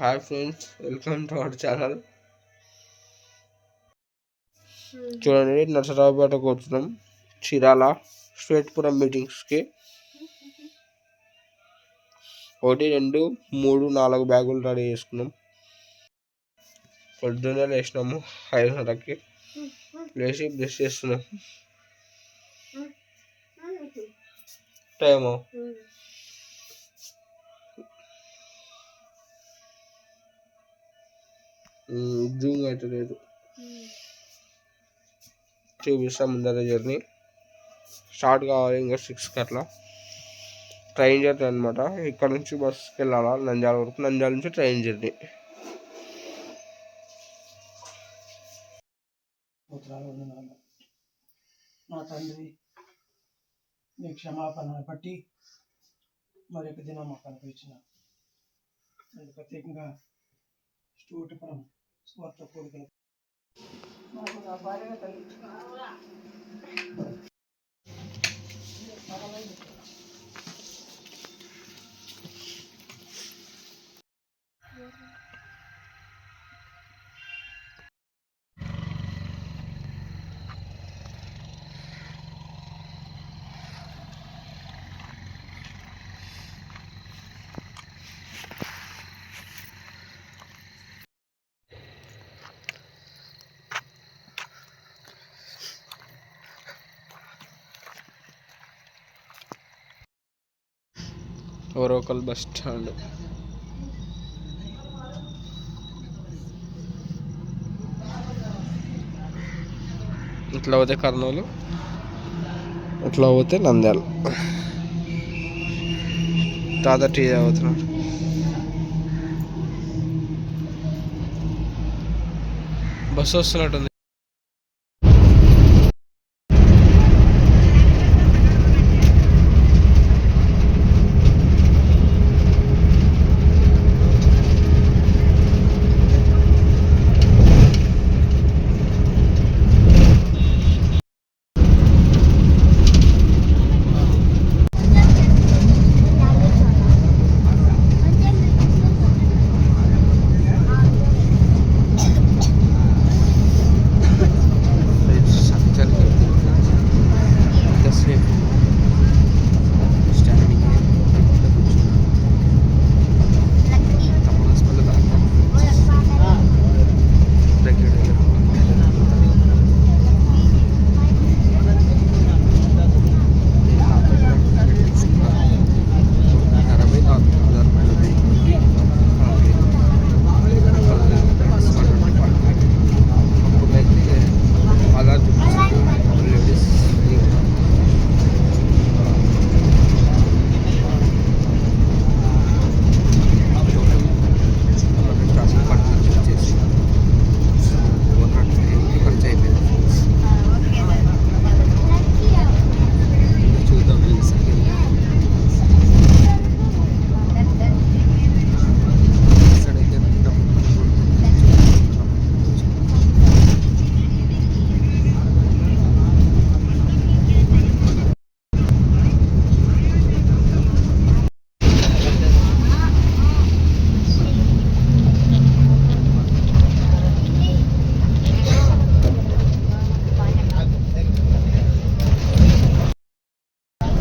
Hi friends, welcome to our channel. చూడండి, నరసరావుపేట కూర్చున్నాం. చీరాల శ్వేతపురం మీటింగ్స్కి 1, 2, 3, 4 బ్యాగులు రెడీ చేసుకున్నాం. పొద్దున్నే లేచినాము 5:30కి. లేచి బ్రష్ చేస్తున్నాం. టైము జూమ్ అయితే లేదు, చూపిస్తాం. ముందర జర్నీ స్టార్ట్ కావాలి ఇంకా 6కి అట్లా. ట్రైన్ జర్నీ అనమాట. ఇక్కడ నుంచి బస్కి వెళ్ళాలా నంద్యాల వరకు, నంద్యాల నుంచి ట్రైన్ జర్నీ. నా తండ్రి, నీ క్షమాపణను బట్టి మరి ఒక దినం మాకు అనిపించిన ప్రత్యేకంగా స్టూటిపురం స్వార్థ కోరికలు ఓరోకల్ బస్ స్టాండ్. ఇట్లా పోతే కర్నూలు, ఇట్లా పోతే నంద్యాల. తాత టీ తాగుతున్నాడు. బస్సు వస్తున్నట్టుంది.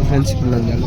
ఫ్రెండ్స్ ఇప్పుడు నంద్యాల.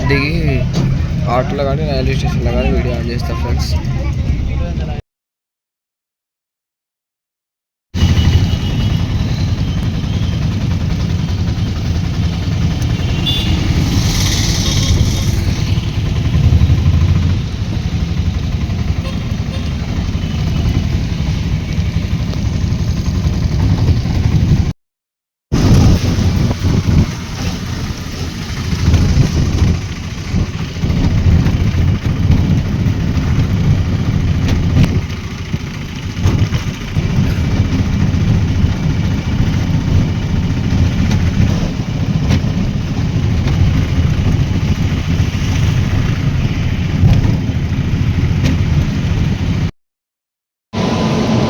దిగి ఆటోలో కానీ రైల్వే స్టేషన్లో కానీ వీడియో ఆన్ చేస్తాను ఫ్రెండ్స్.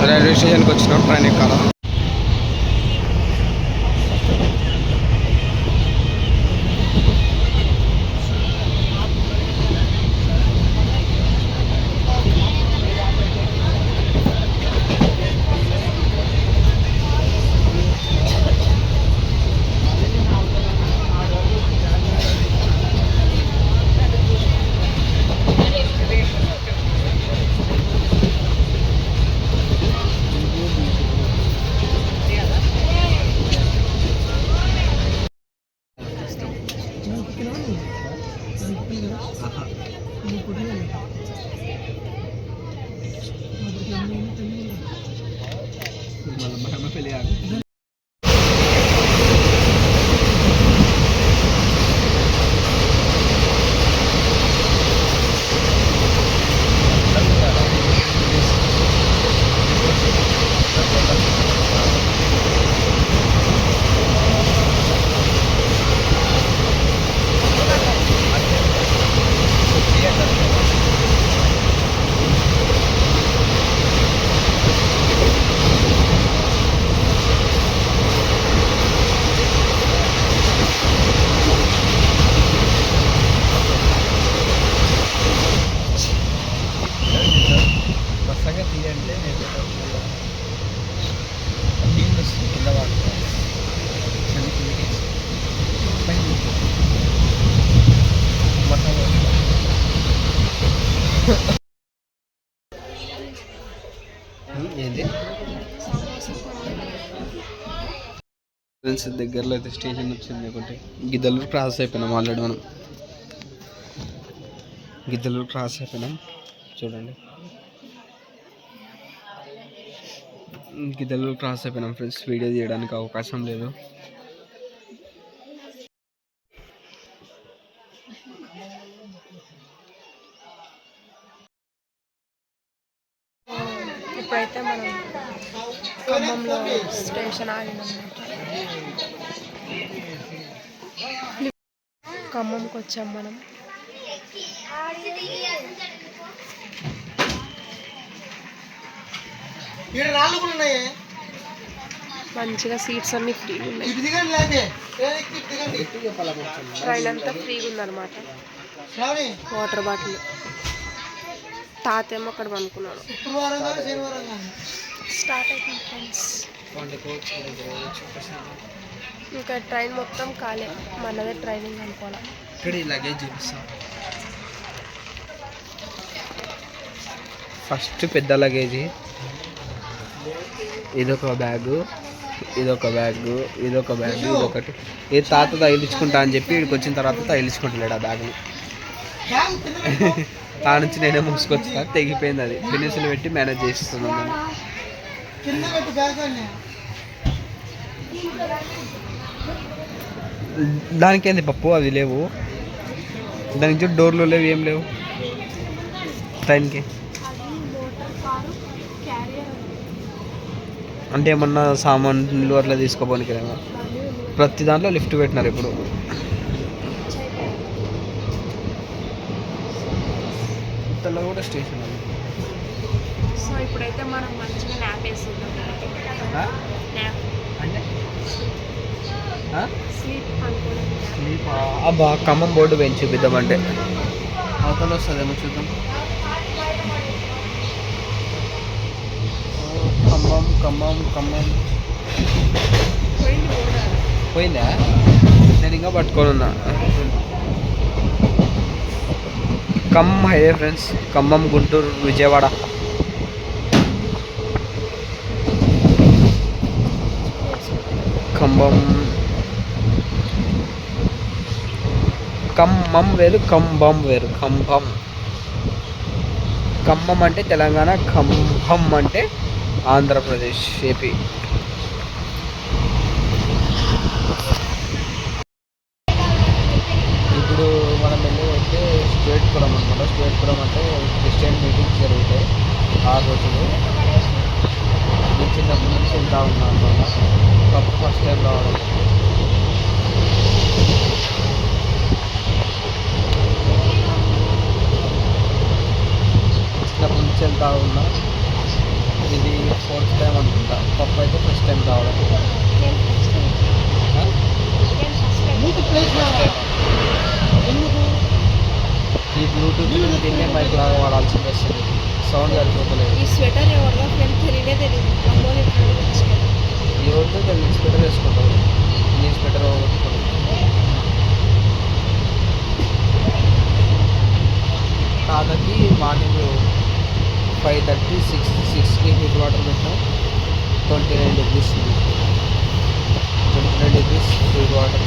రైల్వే స్టేషన్కి వచ్చినాం, ట్రైన్ ఎక్కాల. ఏంది ఫ్రెండ్స్, దగ్గరలో అయితే స్టేషన్ వచ్చింది ఒకటి. గిద్దలూరు క్రాస్ అయిపోయినాం ఆల్రెడీ మనం. గిద్దలూరు క్రాస్ అయిపోయినాం చూడండి. గిద్దలూరు క్రాస్ అయిపోయినాం ఫ్రెండ్స్. వీడియో తీయడానికి అవకాశం లేదు. ఇప్పుడైతే మనం ఖమ్మంలో స్టేషన్ ఆగినాం. ఖమ్మంకి వచ్చాం మనం. మంచిగా సీట్స్ అన్ని ఫ్రీగా ఉన్నాయి. ట్రైన్ అంతా ఫ్రీగా ఉందన్నమాట. వాటర్ బాటిల్ తాతేమో అక్కడ అనుకున్నాడు. స్టార్ట్ అయిపోయింది ఫ్రెండ్స్. ఇంకా ట్రైన్ మొత్తం ఖాళీ. మనదే ట్రైనింగ్ అనుకోవాలి. ఫస్ట్ పెద్ద లగేజీ, ఇదొక బ్యాగు, ఇదొక బ్యాగు, ఇదొక బ్యాగు, ఇదొకటి. ఇది తాత తగిలించుకుంటా అని చెప్పి ఇక్కడికి వచ్చిన తర్వాత తగిలించుకుంటలేడు ఆ బ్యాగ్ని. ఆ నుంచి నేనే మూసుకొచ్చిన, తెగిపోయింది. అది ఫినిష్లు పెట్టి మేనేజ్ చేస్తున్నాను. దానికేంది పప్పు, అవి లేవు దానికి చూడు, డోర్లు లేవు, ఏం లేవు ట్రైన్కి. అంటే ఏమన్నా సామాన్లు అట్లా తీసుకోపోనికి లేవా? ప్రతి దాంట్లో లిఫ్ట్ పెట్టినారు ఇప్పుడు. ఇంతలో కూడా స్టేషన్ అది. సో ఇప్పుడైతే మనం మంచిగా న్యాప్ వేస్తున్నాం. స్లీప్ అబ్బా, ఖమ్మం బోర్డు పెంచి చూపిద్దామంటే అవతల వస్తుందేమో చూద్దాం. ఖమ్మం ఖమ్మం ఖమ్మం పోయిందా? నేను ఇంకా పట్టుకొని ఉన్నా. Highway friends, Khammam, Guntur, Vijayawada. ఖమ్మం వేరు, ఖమ్మం వేరు. ఖమ్మం అంటే తెలంగాణ, ఖమ్మం అంటే ఆంధ్రప్రదేశ్, ఏపీ. ఇప్పుడు మనం వెళ్ళేదైతే స్టేట్పురం అనమాట. స్టేట్పురం అంటే క్రిస్టియన్ మీటింగ్స్ జరుగుతాయి ఆ రోజులు. నేను చిన్నప్పటి నుంచి వెళ్తా ఉన్నాను అనమాట. ఫస్ట్ టైం రావడం. చిన్నప్పటి నుంచి వెళ్తా ఉన్నా. ఇది 4th టైం అనుకుంటా. పప్పు అయితే ఫస్ట్ టైం రావడం. ఈ బ్లూటూత్ దీన్నే మైక్ లాగా వాడాల్సింది వస్తుంది. సౌండ్ సరిపోతలేదు. ఈ స్వెటర్ ఎవరిగా ఫ్రెండ్ తెలియనే తెలియదు. ఎవరితో తెలియదు. స్వెటర్ వేసుకుంటారు. ఈ స్వెటర్ తాతకి మార్నింగ్ 5:30, 6కి హీట్ వాటర్ పెట్టాం. 29 degrees 29 degrees హీట్ వాటర్.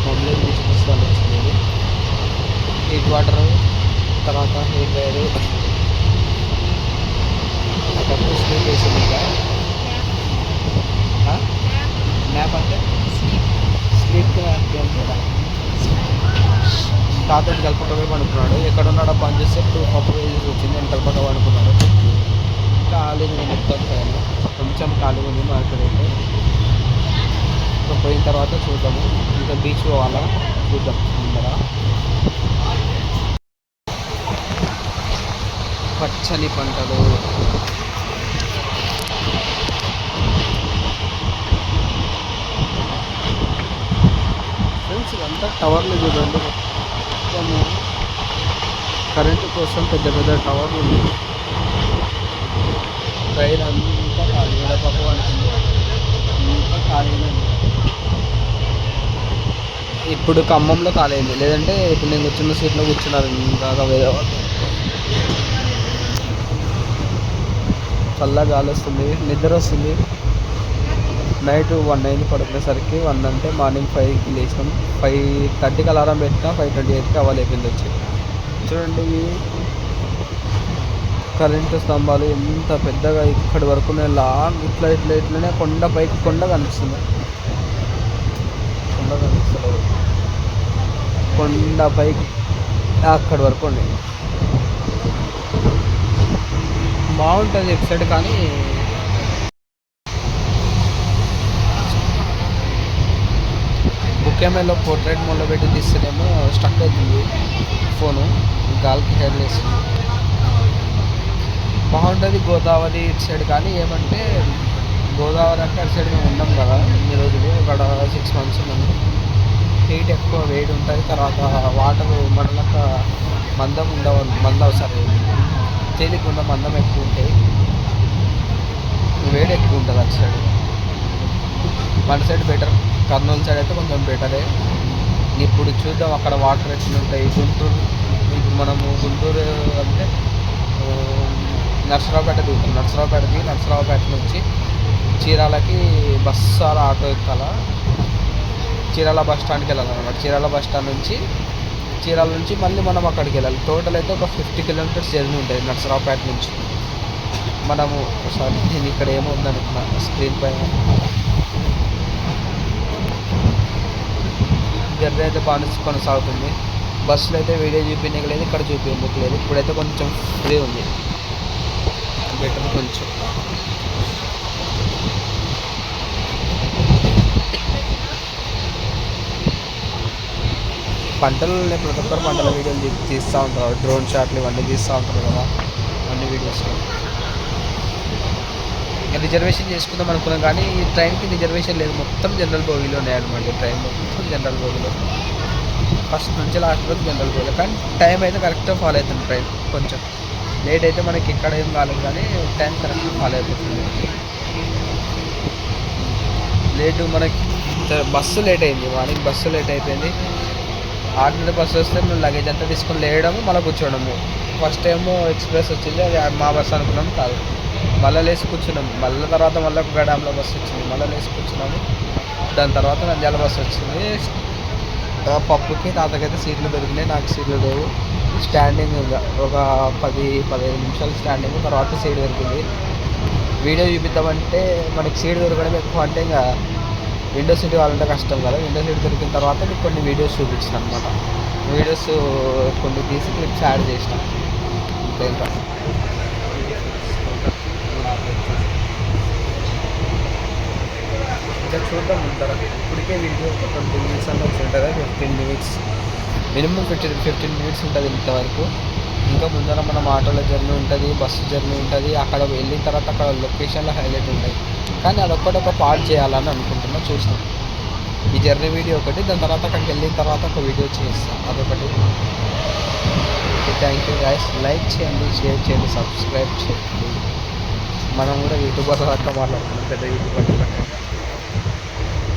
మమ్మల్ని తీసుకొస్తాను వచ్చింది. హీట్ వాటర్ తర్వాత హెయిర్ వైర్ పప్పు స్లీప్ వేసింది. న్యాప్ అంటే స్లీప్ కూడా తాతకి కలపకపోయి పడుకున్నాడు. ఎక్కడున్నాడో పని చేస్తే ఇప్పుడు పప్పు వేసి వచ్చింది. నేను కలపక పడుకున్నాడు. ఖాళీగా నేను మొత్తం కొంచెం ఖాళీగా ఉంది మార్కెట్ అయితే. ఇంకా పోయిన తర్వాత చూద్దాము. ఇంకా బీచ్ పోవాలా చూద్దాం. ముందర పచ్చని పంటలు. ఫ్రెండ్స్ ఇదంతా టవర్లు చూడండి. మొత్తము కరెంటు కోసం పెద్ద పెద్ద టవర్లు ఉన్నాయి. రైలు అంతా ఖాళీ. పప్పు అనుకుంది అంతా ఖాళీగా ఉంది. ఇప్పుడు ఖమ్మంలో ఖాళీ అయింది. లేదంటే ఇప్పుడు నేను కూర్చున్న సీట్లో కూర్చున్నారు ఇంకా వేరే వాళ్ళు. చల్లగా గాలి వస్తుంది. నిద్ర వస్తుంది. నైట్ 1 అయింది పడుకునేసరికి. 1 అంటే మార్నింగ్ 5కి లేచినాం. 5:30కి అలారం పెట్టినా 5:28కి అవ్వలేపింది వచ్చి. చూడండి కరెంటు స్తంభాలు ఎంత పెద్దగా ఇక్కడి వరకు లాంగ్ ఇట్లనే కొండ పైకి కొండ కనిపిస్తుంది. కొండ పైకి అక్కడి వరకు ఉంది. బాగుంటుంది ఇటు సైడ్. కానీ కెమెరాలో పోర్ట్రేట్ మోడ్లో పెట్టి తీస్తేనేమో స్టక్ అవుతుంది ఫోను. గాలికి హెయిర్ వేస్తుంది. బాగుంటుంది గోదావరి ఇటు సైడ్. కానీ ఏమంటే గోదావరి అంటే అటు సైడ్ మేము ఉన్నాం కదా ఇన్ని రోజులు. అక్కడ 6 months ఉన్నాము. హీట్ ఎక్కువ, వేడి ఉంటుంది. తర్వాత వాటర్ మనలక మందం సరే తేలికుండా మందం ఎక్కువ ఉంటాయి. వేడి ఎక్కువ ఉంటుంది అటు సైడ్. మన సైడ్ బెటర్. కర్నూలు సైడ్ అయితే కొంచెం బెటరే. ఇప్పుడు చూద్దాం అక్కడ వాటర్ ఎట్లా ఉంటాయి. గుంటూరు ఇప్పుడు మనము గుంటూరు అంటే నర్సరావుపేట దిగుతాం. నర్సరావుపేట నుంచి చీరాలకి బస్సు అలా ఆటో ఎక్కాల. చీరాల బస్ స్టాండ్కి వెళ్ళాలన్నమాట. చీరాల నుంచి మళ్ళీ మనం అక్కడికి వెళ్ళాలి. టోటల్ అయితే ఒక 50 kilometers జర్నీ ఉంటుంది నర్సరావుపేట నుంచి. మనము సారీ నేను ఇక్కడ ఏమో ఉందనుకున్నా స్క్రీన్ పైన. జర్నీ అయితే బాగా కొనసాగుతుంది. బస్సులో అయితే వీడియో చూపించలేదు, ఇక్కడ చూపించలేదు. ఇప్పుడైతే కొంచెం ఫ్రీ ఉంది, బెటర్ కొంచెం. పంటలు ప్రతి ఒక్కరు పంటల వీడియోలు తీస్తూ ఉంటారు. డ్రోన్ షాట్లు ఇవన్నీ తీస్తూ ఉంటారు కదా అన్ని వీడియోస్లో. రిజర్వేషన్ చేసుకుందాం అనుకున్నాం కానీ ఈ ట్రైన్కి రిజర్వేషన్ లేదు. మొత్తం జనరల్ బోగీలో ఉన్నాయన్నమాట. ట్రైన్ మొత్తం జనరల్ బోగీలో, ఫస్ట్ నుంచి లాస్ట్ వరకు జనరల్ బోగీలో. కానీ టైం అయితే కరెక్ట్గా ఫాలో అవుతుంది ట్రైన్. కొంచెం లేట్ అయితే మనకి ఎక్కడ ఏం కాలేదు కానీ టైం కరెక్ట్గా ఫాలో అయిపోతుంది. లేటు మనకి బస్సు లేట్ అయింది. మార్నింగ్ బస్సు లేట్ అయిపోయింది. ఆర్డినరీ బస్సు వస్తే మేము లగేజ్ అంతా తీసుకొని లేయడము మళ్ళీ కూర్చోవడము. ఫస్ట్ టైము ఎక్స్ప్రెస్ వచ్చింది, అది మా బస్సు అనుకున్నాం, కాదు. మళ్ళీ లేచి కూర్చున్నాము. మళ్ళీ తర్వాత మళ్ళీ ఒక గడాంలో బస్సు వచ్చింది, మళ్ళీ లేచి కూర్చున్నాము. దాని తర్వాత నంద్యాల బస్సు వచ్చింది. పప్పుకి తాతకైతే సీట్లు దొరికినాయి, నాకు సీట్లు లేవు. స్టాండింగ్ ఒక 10-15 నిమిషాలు స్టాండింగ్, తర్వాత సీట్ దొరికింది. వీడియో చూపిద్దామంటే మనకి సీట్ దొరకడం ఎక్కువ, అంటే ఇంకా విండో సీట్ కావాలంటే కష్టం కదా. విండో సీట్ దొరికిన తర్వాత మీకు కొన్ని వీడియోస్ చూపించిన అనమాట. వీడియోస్ కొన్ని తీసి క్లిప్స్ యాడ్ చేసిన, అంతే. ఇంకా చూద్దాం ఉంటారా. ఇప్పటికే వీడియో ఒక 20 మినిట్స్ అన్న వచ్చి ఉంటుంది, 15 మినిట్స్ మినిమం 15 మినిట్స్ ఉంటుంది ఇంతవరకు. ఇంకా ముందర మనం ఆటోలో జర్నీ ఉంటుంది, బస్సు జర్నీ ఉంటుంది. అక్కడ వెళ్ళిన తర్వాత అక్కడ లొకేషన్లో హైలైట్ ఉంటాయి, కానీ అదొక్కటి ఒక పార్ట్ చేయాలని అనుకుంటున్నా. చూస్తాం ఈ జర్నీ వీడియో ఒకటి, దాని తర్వాత అక్కడికి వెళ్ళిన తర్వాత ఒక వీడియో చేస్తాం, అదొకటి. Thank you guys. లైక్ చేయండి, షేర్ చేయండి, సబ్స్క్రైబ్ చేయండి. మనం కూడా యూట్యూబర్ దాకా మాట్లాడుతున్నాం, పెద్ద యూట్యూబర్ దాకా.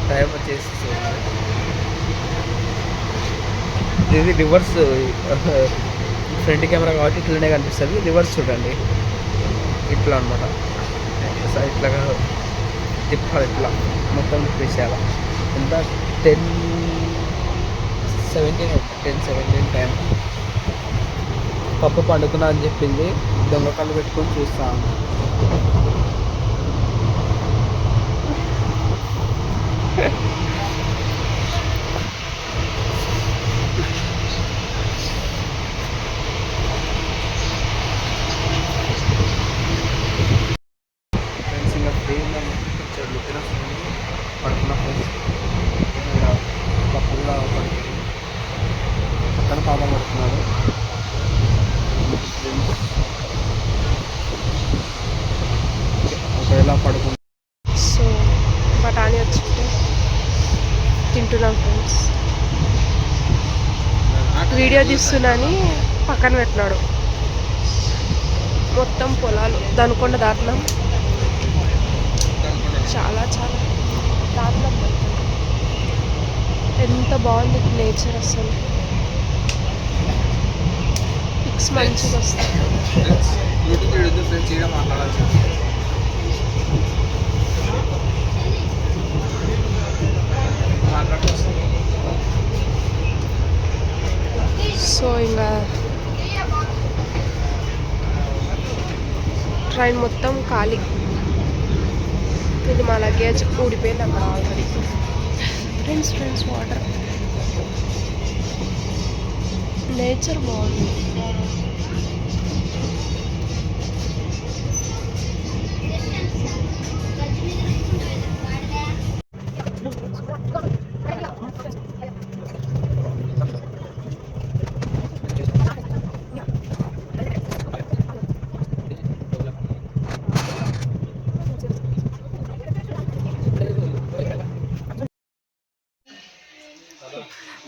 టైం వచ్చేసి ఇది రివర్స్, ఫ్రంట్ కెమెరా కాబట్టి ఇట్లనే కనిపిస్తుంది. రివర్స్ చూడండి, ఇట్లా అనమాట. ఇట్లా తిప్పాలి, ఇట్లా మొత్తం తిప్పేసేయాలి. ఎంత 10:17 టైం. పప్పు పండుకున్నా అని చెప్పింది, దొంగ కళ్ళు పెట్టుకొని చూస్తాను. ఫ్రెండ్స్ ఇంకా ఫ్రీ పడుకున్న ఫ్రెండ్స్ పప్పు కూడా పడుతుంది, పక్కన పాప పడుతున్నాడు. ఒకవేళ పడుకుంటే సో బఠానీ వచ్చింటే తింటున్నాం ఫ్రెండ్స్. వీడియో తీస్తున్నాని పక్కన పెట్టినాడు. మొత్తం పొలాలు దనుకొండ దాటినాం, చాలా చాలా దాటినాం. ఎంత బాగుంది నేచర్, అసలు పిక్స్ మంచిగా వస్తాయి. సో ఇంకా ట్రైన్ మొత్తం ఖాళీ. ఇది మా లగేజ్ ఊడిపోయింది అక్కడ ఆల్రెడీ. ఫ్రెండ్స్ వాటర్, నేచర్ బాగుంది.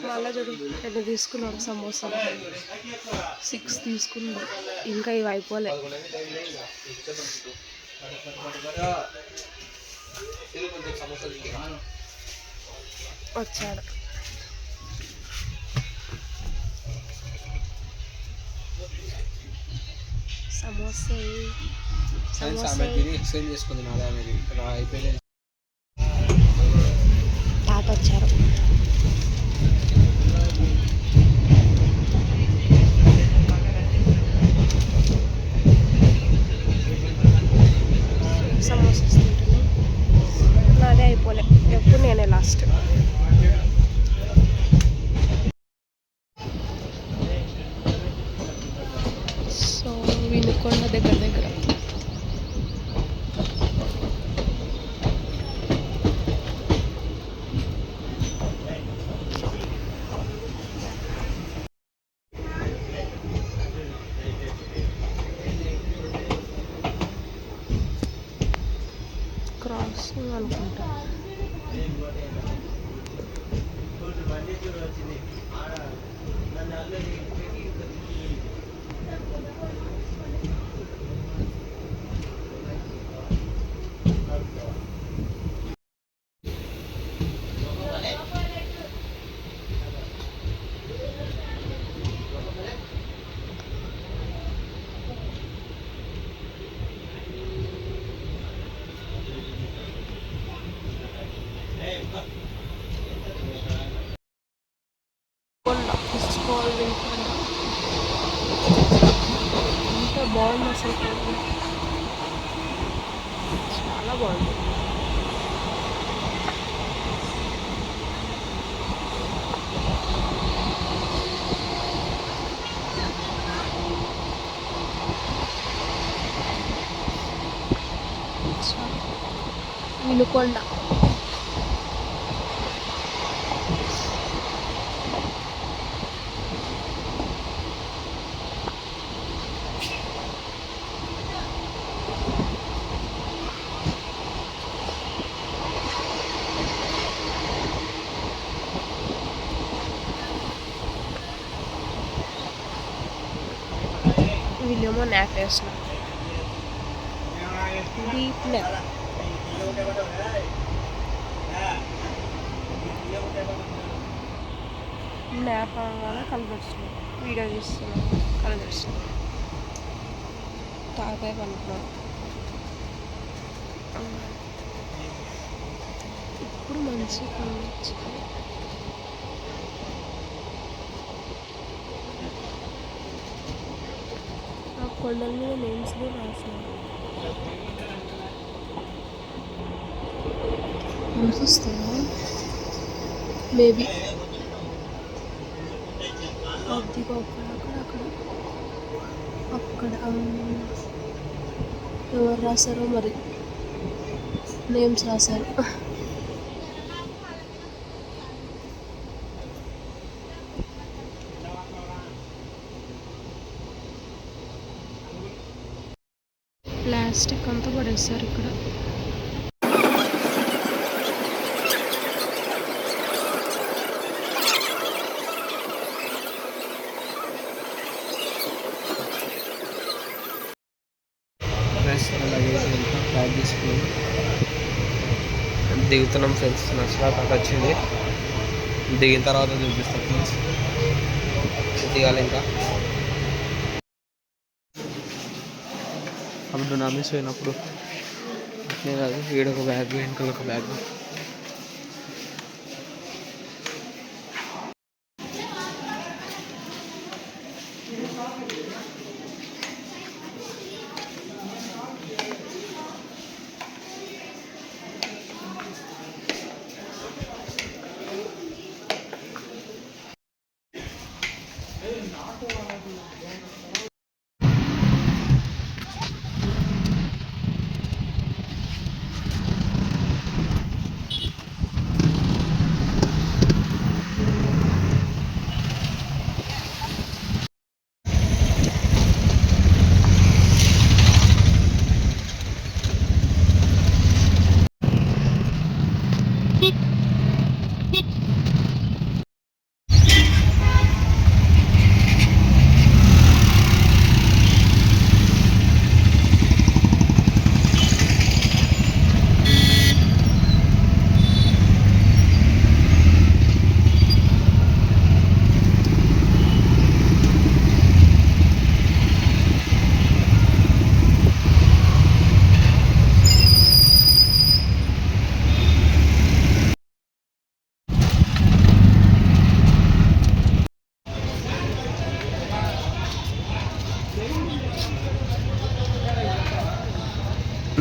మళ్ళీ చూడు ఎన్ని తీసుకున్నాడు, సమోసా 6 తీసుకున్నాడు, ఇంకా ఇవి అయిపోలే. వచ్చాడు సమోసా ఎక్స్చేంజ్ చేసుకుంది నాదే అయిపోయింది. తాత వచ్చారు. సమోసాస్ తింటున్నాను, నాదే అయిపోలే, ఎప్పుడు నేనే లాస్ట్. సో వినుకొండ దగ్గర క్రాసింగ్ అనుకుంటా. ఎంత బాగుంది అసలు, చాలా బాగుంది. వినుకొండ వీళ్ళేమో న్యాప్ వేస్తున్నారు, డీప్ న్యాప్. న్యాప్ అనగానే కళ్ళు తెరుస్తున్నాం, వీడియో తీస్తున్నాం, కళ్ళు తెరుస్తున్నాం, తాకాయ పనుకున్నాం. ఇప్పుడు మంచి కళ్ళు వచ్చింది. ఆ కొండల మీద నేమ్స్ కూడా రాసినారు. అనిపిస్తుందా మేబీ అదిగో అక్కడ ఎవరు రాశారో మరి, నేమ్స్ రాశారు. ప్లాస్టిక్ అంతా పడేస్తారు ఇక్కడ. ప్యాక్ చేసుకుని దిగుతున్నాం ఫ్రెండ్స్. నర్సరావు అక్కడ వచ్చింది, దిగిన తర్వాత చూపిస్తాం ఫ్రెండ్స్. దిగాలి ఇంకా. అప్పుడు నమ్మేసి పోయినప్పుడు అట్లే కాదు, ఈడొక బ్యాగ్ వెనకాల ఒక బ్యాగ్.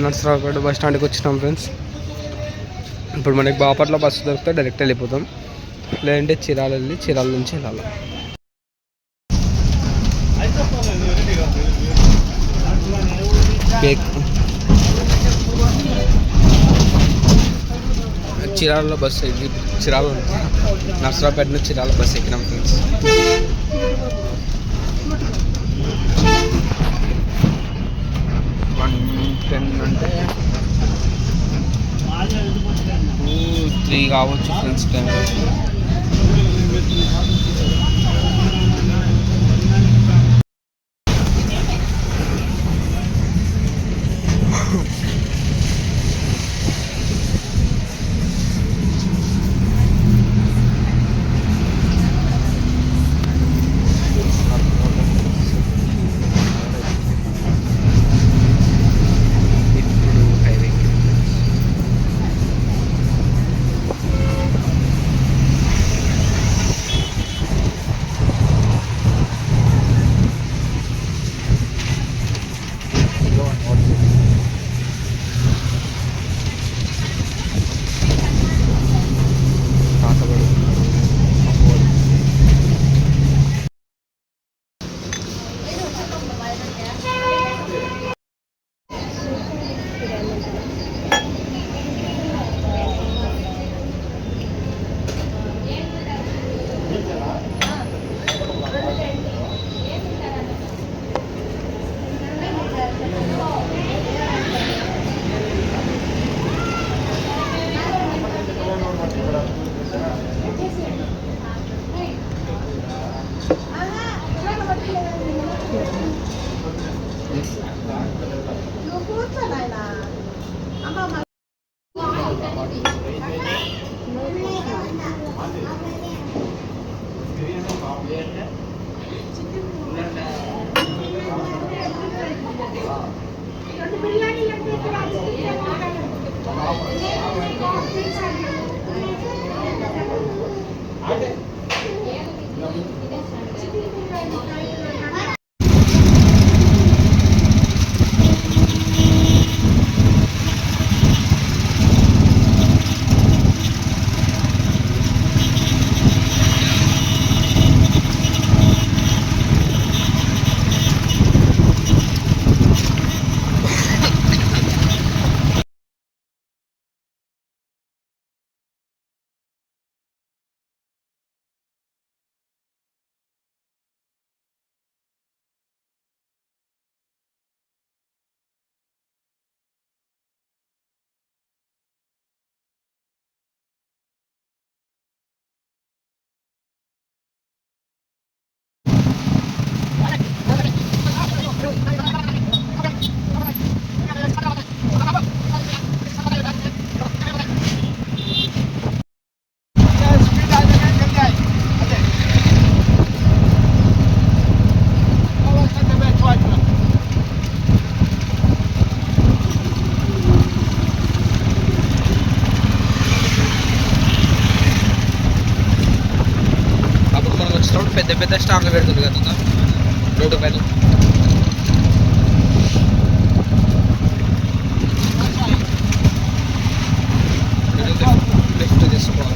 నర్సరావుపేట బస్ స్టాండ్కి వచ్చినాం ఫ్రెండ్స్. ఇప్పుడు మనకి బాపట్ల బస్సు దొరికితే డైరెక్ట్ వెళ్ళిపోతాం, లేదంటే చీరాల వెళ్ళి చీరాల నుంచి వెళ్ళాలి. చీరాలలో బస్సు ఎక్కి చీరాల నర్సరావుపేట నుంచి చీరాల బస్సు ఎక్కినాం ఫ్రెండ్స్. 1:10 అంటే 2-3 కావచ్చు ఫ్రెండ్స్ టైం. పెద్ద పెద్ద స్టార్లు పెడుతుంది కదా రోడ్డు పైన. లెఫ్ట్ తీసుకోవాలి.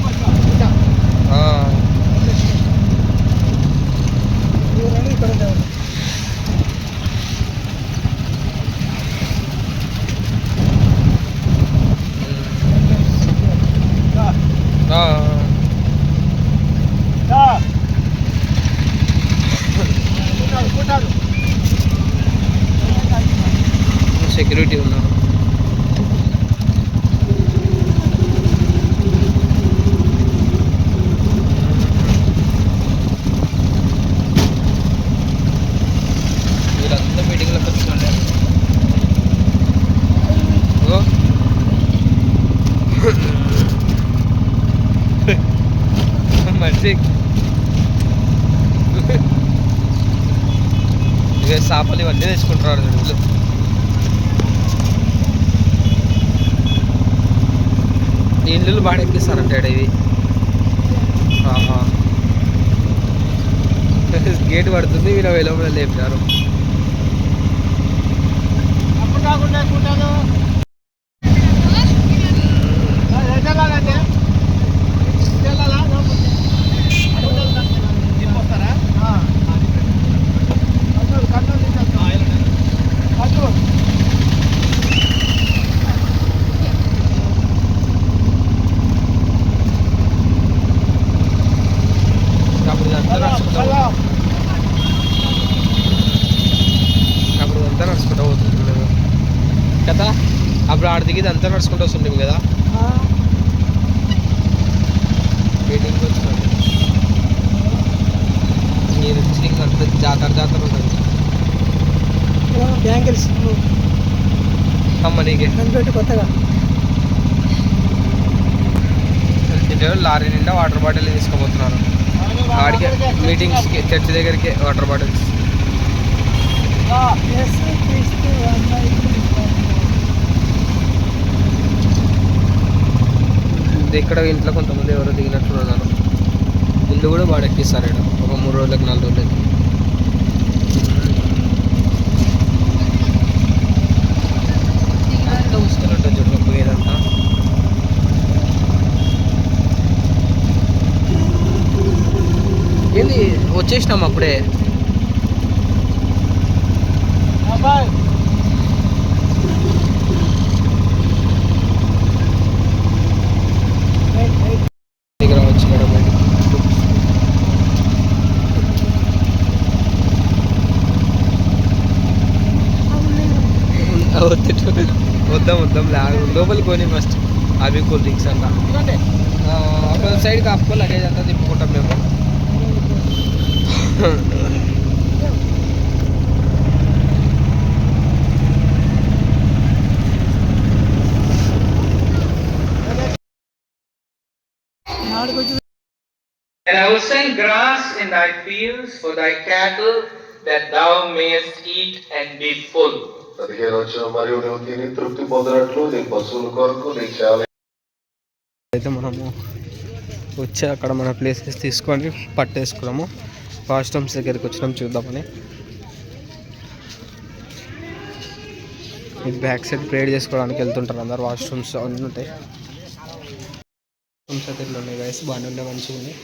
సెక్యూరిటీ ఉన్నారు. వీళ్ళంతా మీటింగ్లోకి వచ్చినారు. మంచి ఇక చేపలు ఇవన్నీ తెచ్చుకుంటున్నారు వీళ్ళు. ఇల్లు బాగా ఎక్కిస్తారంటే ఇవి. గేట్ పడుతుంది, వీళ్ళు వెలువల లేపినారు. అప్పుడు అంతా నడుచుకుంటూ పోతుంది కదా. అప్పుడు ఆడ దిగిది అంతా నడుచుకుంటూ వస్తుండేవి కదా. మీటింగ్కి వచ్చినాడు మీరు అంత జాతర ఉంటుంది. బ్యాంగిల్స్ అమ్మ నీకే కొత్తగా లారీ నిండా వాటర్ బాటిల్ తీసుకుపోతున్నారు. ఆడికి మీటింగ్స్కి చర్చ్ దగ్గరికి వాటర్ బాటిల్స్. ఇక్కడ ఇంట్లో కొంతమంది ఎవరో దిగినట్లున్నారు. ఇల్లు కూడా వాడెక్కిస్తారు ఇక్కడ ఒక 3 రోజులకు 4 రోజులకి. అంతా వస్తున్నట్టు చూడండి పోయేదంతా. ఏంది వచ్చేసినాం అప్పుడే. దగ్గర వచ్చి మేడం వద్దాం లోపలికి కొని ఫస్ట్ అవి కూల్ డ్రింక్స్ అంట. ఒక సైడ్ కాపుకో లగేజ్ అంతా తిప్పుకుంటాం మేము. And I will send grass in thy fields for thy cattle, that thou mayest eat and be full. 15 మరియు నువ్వు తిని తృప్తి పొందినట్లు నీ పశువుల కొరకు నీ చేల. అయితే మనము వచ్చి అక్కడ మన ప్లేసెస్ తీసుకొని పట్టేసుకున్నాము. వాష్రూమ్స్ దగ్గరికి వచ్చినాం చూద్దామని. ఇది బ్యాక్ సైడ్ ప్రేడ్ చేసుకోవడానికి వెళ్తుంటారు అందరు. వాష్రూమ్స్ అన్నీ ఉంటాయి. వాష్రూమ్స్ అయితే ఇట్లా ఉన్నాయి గైస్, బాగానే ఉండే, మంచిగా ఉన్నాయి.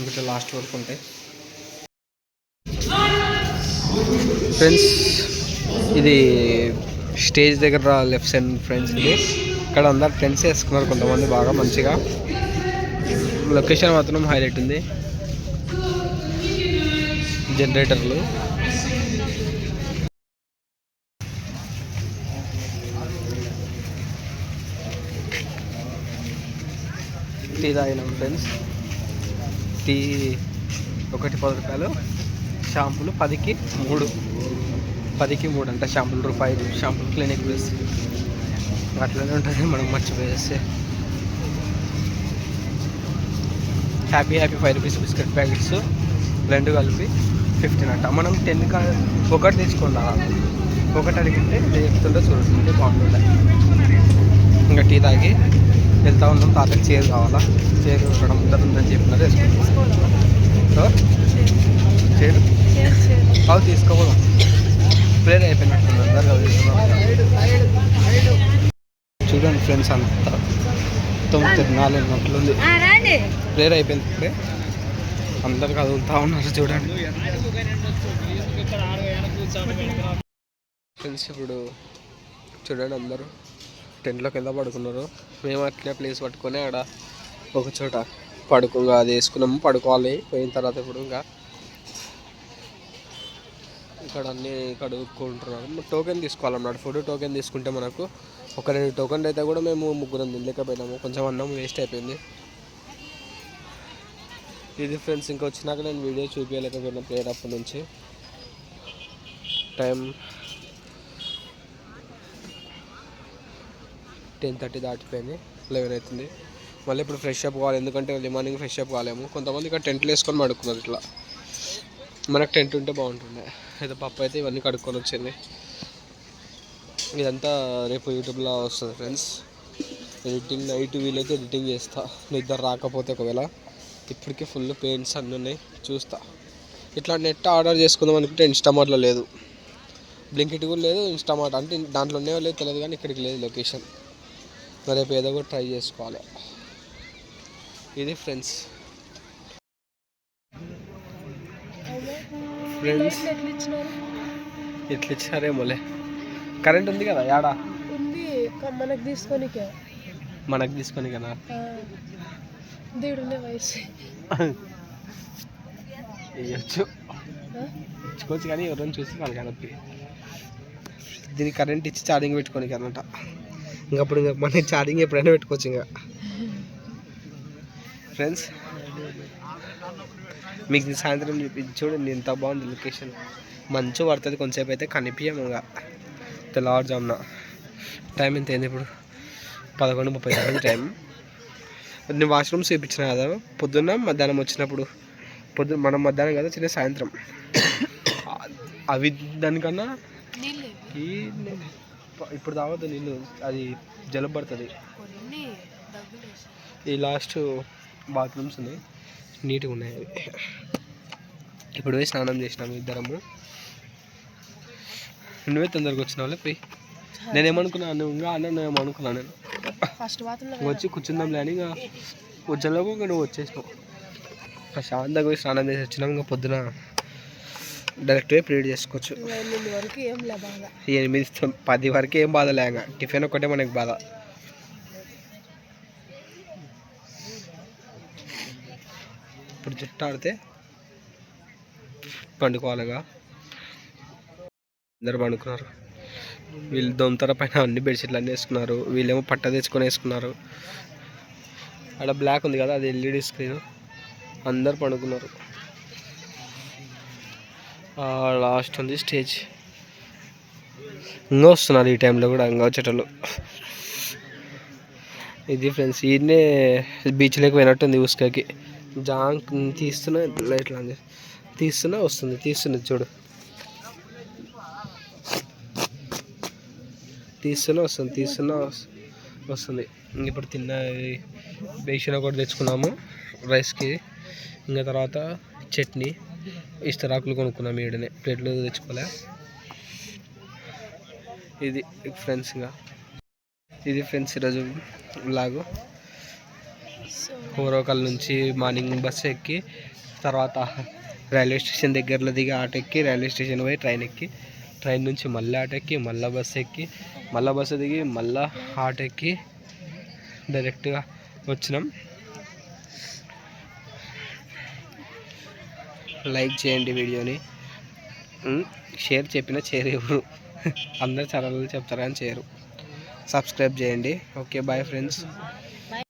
ఇంకా లాస్ట్ వరకు ఉంటాయి ఫ్రెండ్స్. ఇది స్టేజ్ దగ్గర లెఫ్ట్ సైడ్ ఫ్రెండ్స్. ఇది ఇక్కడ అందరు టెంట్స్ వేసుకున్నారు కొంతమంది బాగా మంచిగా. లొకేషన్ మాత్రం హైలైట్ ఉంది. జనరేటర్లు, టీ తాగినాం ఫ్రెండ్స్. టీ 1 10 రూపాయలు, షాంపూలు 10కి 3 అంట. షాంపూలు రూపాయలు, షాంపూలు క్లినిక్ ప్లస్ అట్లనే ఉంటుంది. మనం మర్చిపోయేస్తే హ్యాపీ 5 రూపీస్ బిస్కెట్ ప్యాకెట్స్ 2 కలిపి 15 అంట. మనం 10 ఒకటి తెచ్చుకోవాలి. ఒకటి అడిగితే చెప్తుంటే చూడండి బాగుంటుండే. ఇంకా టీ తాగి వెళ్తూ ఉన్నాం. తాతకి చైర్ కావాలా, చైర్ ఇక్కడ ముందర ఉందని చెప్పినారు. చైర్ అవి తీసుకోవాలి. ప్రేర్ అయిపోయినట్టుంది అందరు చూడండి ఫ్రెండ్స్. అంతా 9:04 ప్రేర్ అయిపోయింది. ఇప్పుడే అందరు కదులుతూ ఉన్నారు చూడండి ఫ్రెండ్స్. ఇప్పుడు చూడండి అందరూ టెంట్లో కింద పడుకున్నారు. మేము అట్లే ప్లేస్ పట్టుకొని ఆడ ఒక చోట పడుకోగా అది వేసుకున్నాము. పడుకోవాలి పోయిన తర్వాత. ఇప్పుడు ఇంకా ఇక్కడ అన్నీ కడుక్కుంటున్నారు. టోకెన్ తీసుకోవాలన్నాడు. ఫుడ్ టోకెన్ తీసుకుంటే మనకు ఒక 2 టోకెన్లు అయితే కూడా మేము 3 తినలేకపోయినాము. కొంచెం అన్నం వేస్ట్ అయిపోయింది. ఇది ఫ్రెండ్స్. ఇంకా వచ్చినాక నేను వీడియో చూపించలేకపోయినా ప్లేయర్ అప్పటి నుంచి. టైం 10:30 దాటిపోయింది. 11 అవుతుంది. మళ్ళీ ఇప్పుడు ఫ్రెష్ అప్ కావాలి, ఎందుకంటే ఎర్లీ మార్నింగ్ ఫ్రెష్ అప్ కాలేము. కొంతమంది ఇక్కడ టెంట్లు వేసుకొని పడుకున్నారు. ఇట్లా మనకు టెంట్ ఉంటే బాగుంటుండే. అయితే పప్పు అయితే ఇవన్నీ కడుక్కొని వచ్చింది. ఇదంతా రేపు యూట్యూబ్లో వస్తుంది ఫ్రెండ్స్. ఎడిటింగ్ నైట్ వీలైతే ఎడిటింగ్ చేస్తా. నిద్ర రాకపోతే ఒకవేళ. ఇప్పటికే ఫుల్ పెయింట్స్ అన్నీ ఉన్నాయి, చూస్తా. ఇట్లా నెట్ ఆర్డర్ చేసుకుందాం అనుకుంటే ఇన్స్టామార్ట్లో లేదు, బ్లింకిట్ కూడా లేదు, ఇన్స్టామార్ట్ అంటే దాంట్లో ఉన్నాయో లేదు తెలియదు, కానీ ఇక్కడికి లేదు లొకేషన్. మరి రేపు ఏదో కూడా ట్రై చేసుకోవాలి. ఇది ఫ్రెండ్స్. ఎట్లా ఇచ్చినారేమోలే. కరెంట్ ఉంది కదా యాడా ఉంది, మనకు తీసుకొని కదా. దేవుడునే వయసు ఇవ్వచ్చు, ఇచ్చుకోవచ్చు, కానీ ఎవరైనా చూసి వాళ్ళకి అనొప్పి. దీనికి కరెంట్ ఇచ్చి ఛార్జింగ్ పెట్టుకోనికి అనమాట. ఇంకప్పుడు ఇంకా మన ఛార్జింగ్ ఎప్పుడైనా పెట్టుకోవచ్చు. ఇంకా ఫ్రెండ్స్ మీకు సాయంత్రం చూడండి ఎంత బాగుంది లొకేషన్. మంచు పడుతుంది కొంచెంసేపు అయితే కనిపించము. ఇంకా తెల్లవారుజామున టైం ఎంత అయింది ఇప్పుడు? 11:30 టైం. నేను వాష్రూమ్స్ చూపించిన కదా పొద్దున్న మధ్యాహ్నం వచ్చినప్పుడు. మనం మధ్యాహ్నం కదా చిన్న సాయంత్రం. అవి దానికన్నా ఈ ఇప్పుడు తాగొద్దు నీళ్ళు, అది జలుబు పడుతుంది. ఈ లాస్ట్ బాత్రూమ్స్ ఉన్నాయి, నీట్గా ఉన్నాయి అవి. ఇప్పుడు పోయి స్నానం చేసినాము ఇద్దరము. నువ్వే తొందరగా వచ్చినావులే పోయి. నేనేమనుకున్నాను, నువ్వు ఇంకా అన్న ఏమనుకున్నాను. నేను వచ్చి కూర్చుందాంలే అని ఇంకా వచ్చేలోపు ఇంకా నువ్వు వచ్చేసినావు. ప్రశాంతంగా పోయి స్నానం చేసి వచ్చినాం. ఇంకా పొద్దున డైరెక్ట్ పోయి ప్రేడ్ చేసుకోవచ్చు. 8-10 వరకు ఏం బాధ లేక, టిఫిన్ ఒక్కటే మనకి బాధ. ఇప్పుడు జస్ట్ ఆడితే పండుకోవాలిగా. అందరు పండుకున్నారు. వీళ్ళు దొంతర పైన అన్ని బెడ్షీట్లు అన్నీ వేసుకున్నారు. వీళ్ళేమో పట్ట తెచ్చుకొని వేసుకున్నారు. అక్కడ బ్లాక్ ఉంది కదా, అది ఎల్ఈడి స్క్రీన్. అందరు పండుకున్నారు. లాస్ట్ ఉంది స్టేజ్. ఇంకా వస్తున్నారు ఈ టైంలో కూడా, ఇంకా వచ్చేటోళ్ళు. ఇది ఫ్రెండ్స్, ఈయనే బీచ్లోకి పోయినట్టుంది ఉస్కాకి. జాంక్ తీస్తున్నా ఇట్లా తీస్తున్నా వస్తుంది చూడు, తీస్తున్నా వస్తుంది. ఇప్పుడు తిన్న బేషన్ ఒకటి తెచ్చుకున్నాము రైస్కి, ఇంకా తర్వాత చట్నీ, ఇస్తరాకులు కొనుక్కున్నాము. ఈడనే ప్లేట్లు తెచ్చుకోలే. ఇది ఫ్రెండ్స్ ఈరోజు వ్లాగు. ఓరవకల్ నుంచి మార్నింగ్ బస్సు ఎక్కి, తర్వాత రైల్వే స్టేషన్ దగ్గరలో దిగి ఆటో ఎక్కి, రైల్వే స్టేషన్ పోయి ట్రైన్ ఎక్కి, ట్రైన్ నుంచి మళ్ళీ ఆటో ఎక్కి, మళ్ళీ బస్సు ఎక్కి, మళ్ళీ బస్సు దిగి, మళ్ళీ ఆటో ఎక్కి డైరెక్ట్గా వచ్చినాం. లైక్ చేయండి వీడియోని, షేర్ ఎవరు అందరు ఛానల్ చెప్తారని చేయరు. సబ్స్క్రైబ్ చేయండి. Okay bye friends.